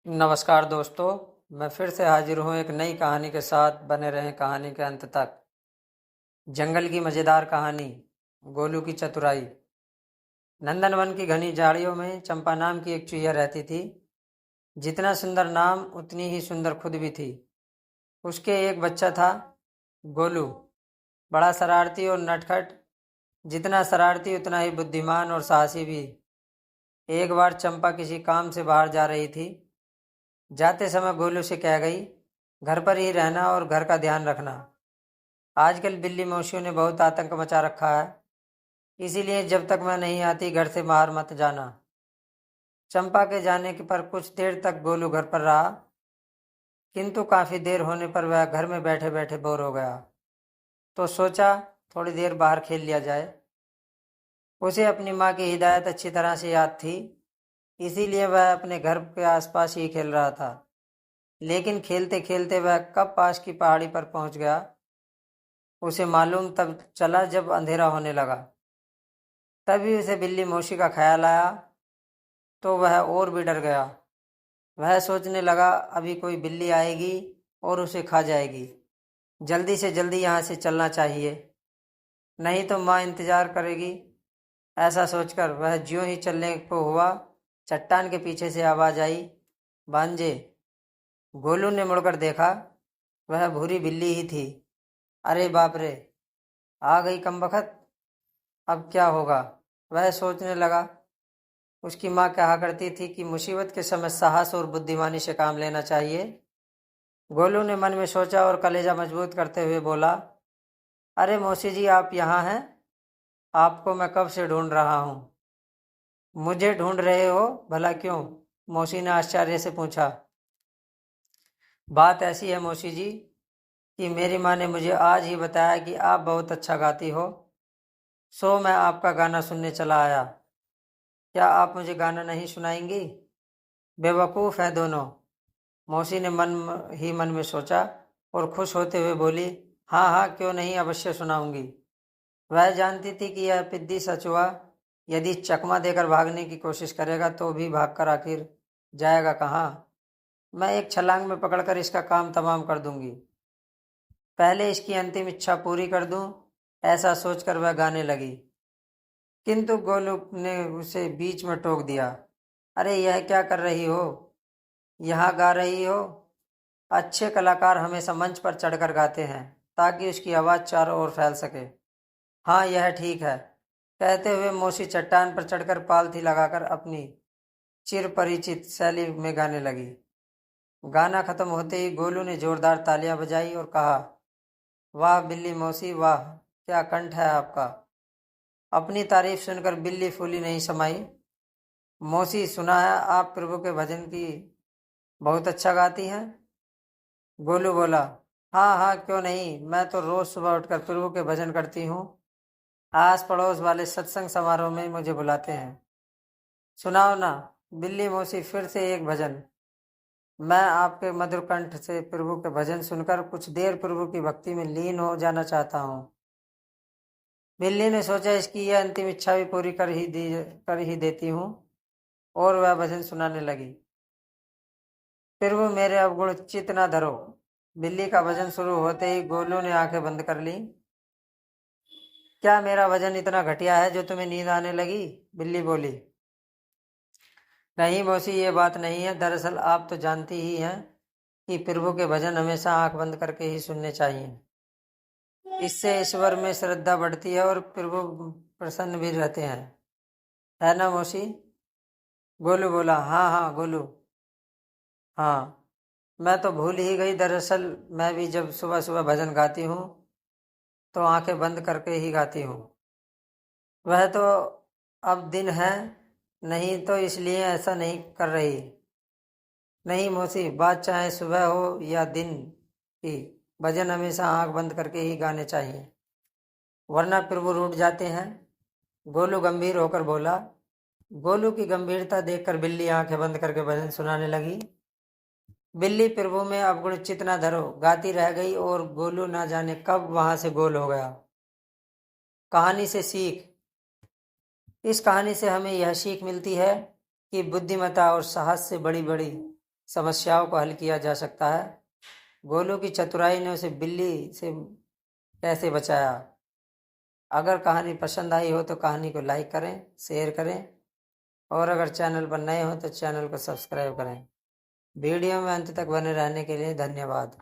नमस्कार दोस्तों। मैं फिर से हाजिर हूँ एक नई कहानी के साथ। बने रहें कहानी के अंत तक। जंगल की मज़ेदार कहानी, गोलू की चतुराई। नंदनवन की घनी झाड़ियों में चंपा नाम की एक चूहिया रहती थी। जितना सुंदर नाम उतनी ही सुंदर खुद भी थी। उसके एक बच्चा था, गोलू। बड़ा शरारती और नटखट। जितना शरारती उतना ही बुद्धिमान और साहसी भी। एक बार चंपा किसी काम से बाहर जा रही थी। जाते समय गोलू से कह गई, घर पर ही रहना और घर का ध्यान रखना। आजकल बिल्ली मौसियों ने बहुत आतंक मचा रखा है, इसीलिए जब तक मैं नहीं आती घर से बाहर मत जाना। चंपा के जाने पर कुछ देर तक गोलू घर पर रहा, किंतु काफी देर होने पर वह घर में बैठे बैठे बोर हो गया। तो सोचा थोड़ी देर बाहर खेल लिया जाए। उसे अपनी माँ की हिदायत अच्छी तरह से याद थी, इसीलिए वह अपने घर के आसपास ही खेल रहा था। लेकिन खेलते खेलते वह कब पास की पहाड़ी पर पहुंच गया, उसे मालूम तब चला जब अंधेरा होने लगा। तभी उसे बिल्ली मौसी का ख्याल आया, तो वह और भी डर गया। वह सोचने लगा, अभी कोई बिल्ली आएगी और उसे खा जाएगी। जल्दी से जल्दी यहाँ से चलना चाहिए, नहीं तो माँ इंतजार करेगी। ऐसा सोचकर वह ज्यों ही चलने को हुआ, चट्टान के पीछे से आवाज आई, भांजे। गोलू ने मुड़कर देखा, वह भूरी बिल्ली ही थी। अरे बाप रे, आ गई कमबख्त, अब क्या होगा, वह सोचने लगा। उसकी माँ कहा करती थी कि मुसीबत के समय साहस और बुद्धिमानी से काम लेना चाहिए। गोलू ने मन में सोचा और कलेजा मजबूत करते हुए बोला, अरे मौसी जी, आप यहाँ हैं? आपको मैं कब से ढूंढ रहा हूँ। मुझे ढूंढ रहे हो? भला क्यों? मौसी ने आश्चर्य से पूछा। बात ऐसी है मौसी जी कि मेरी माँ ने मुझे आज ही बताया कि आप बहुत अच्छा गाती हो, सो मैं आपका गाना सुनने चला आया। क्या आप मुझे गाना नहीं सुनाएंगी? बेवकूफ़ हैं दोनों, मौसी ने मन ही मन में सोचा और खुश होते हुए बोली, हाँ हाँ, क्यों नहीं, अवश्य सुनाऊंगी। वह जानती थी कि यह पिद्दी सचुआ यदि चकमा देकर भागने की कोशिश करेगा तो भी भागकर आखिर जाएगा कहाँ। मैं एक छलांग में पकड़कर इसका काम तमाम कर दूंगी। पहले इसकी अंतिम इच्छा पूरी कर दूं, ऐसा सोचकर वह गाने लगी। किंतु गोलू ने उसे बीच में टोक दिया। अरे यह क्या कर रही हो, यहाँ गा रही हो? अच्छे कलाकार हमेशा मंच पर चढ़कर गाते हैं ताकि उसकी आवाज़ चारों ओर फैल सके। हाँ, यह ठीक है। कहते हुए मौसी चट्टान पर चढ़कर पालथी लगाकर अपनी चिर परिचित शैली में गाने लगी। गाना खत्म होते ही गोलू ने जोरदार तालियां बजाई और कहा, वाह बिल्ली मौसी वाह, क्या कंठ है आपका। अपनी तारीफ सुनकर बिल्ली फूली नहीं समाई। मौसी, सुना है आप प्रभु के भजन की बहुत अच्छा गाती हैं। गोलू बोला, हाँ हाँ, क्यों नहीं, मैं तो रोज सुबह उठकर प्रभु के भजन करती हूँ। आस पड़ोस वाले सत्संग समारोह में मुझे बुलाते हैं। सुनाओ ना। बिल्ली मौसी फिर से एक भजन। मैं आपके मधुर कंठ से प्रभु के भजन सुनकर कुछ देर प्रभु की भक्ति में लीन हो जाना चाहता हूँ। बिल्ली ने सोचा, इसकी यह अंतिम इच्छा भी पूरी कर ही देती हूँ, और वह भजन सुनाने लगी। प्रभु मेरे अवगुण चित न धरो। बिल्ली का भजन शुरू होते ही गोलू ने आंखें बंद कर ली। क्या मेरा भजन इतना घटिया है जो तुम्हें नींद आने लगी? बिल्ली बोली। नहीं मौसी, ये बात नहीं है। दरअसल आप तो जानती ही हैं कि प्रभु के भजन हमेशा आंख बंद करके ही सुनने चाहिए। इससे ईश्वर में श्रद्धा बढ़ती है और प्रभु प्रसन्न भी रहते हैं, है ना मौसी? गोलू बोला। हाँ हाँ गोलू, हाँ, मैं तो भूल ही गई। दरअसल मैं भी जब सुबह सुबह भजन गाती हूँ तो आंखें बंद करके ही गाती हूँ। वह तो अब दिन है नहीं, तो इसलिए ऐसा नहीं कर रही। नहीं मौसी, बात चाहे सुबह हो या दिन की, भजन हमेशा आंख बंद करके ही गाने चाहिए, वरना प्रभु रूठ जाते हैं। गोलू गंभीर होकर बोला। गोलू की गंभीरता देखकर बिल्ली आंखें बंद करके भजन सुनाने लगी। बिल्ली प्रभु में अवगुण चित न धरो गाती रह गई और गोलू ना जाने कब वहां से गोल हो गया। कहानी से सीख। इस कहानी से हमें यह सीख मिलती है कि बुद्धिमत्ता और साहस से बड़ी बड़ी समस्याओं को हल किया जा सकता है। गोलू की चतुराई ने उसे बिल्ली से कैसे बचाया। अगर कहानी पसंद आई हो तो कहानी को लाइक करें, शेयर करें और अगर चैनल पर नए हो तो चैनल को सब्सक्राइब करें। वीडियो में अंत तक बने रहने के लिए धन्यवाद।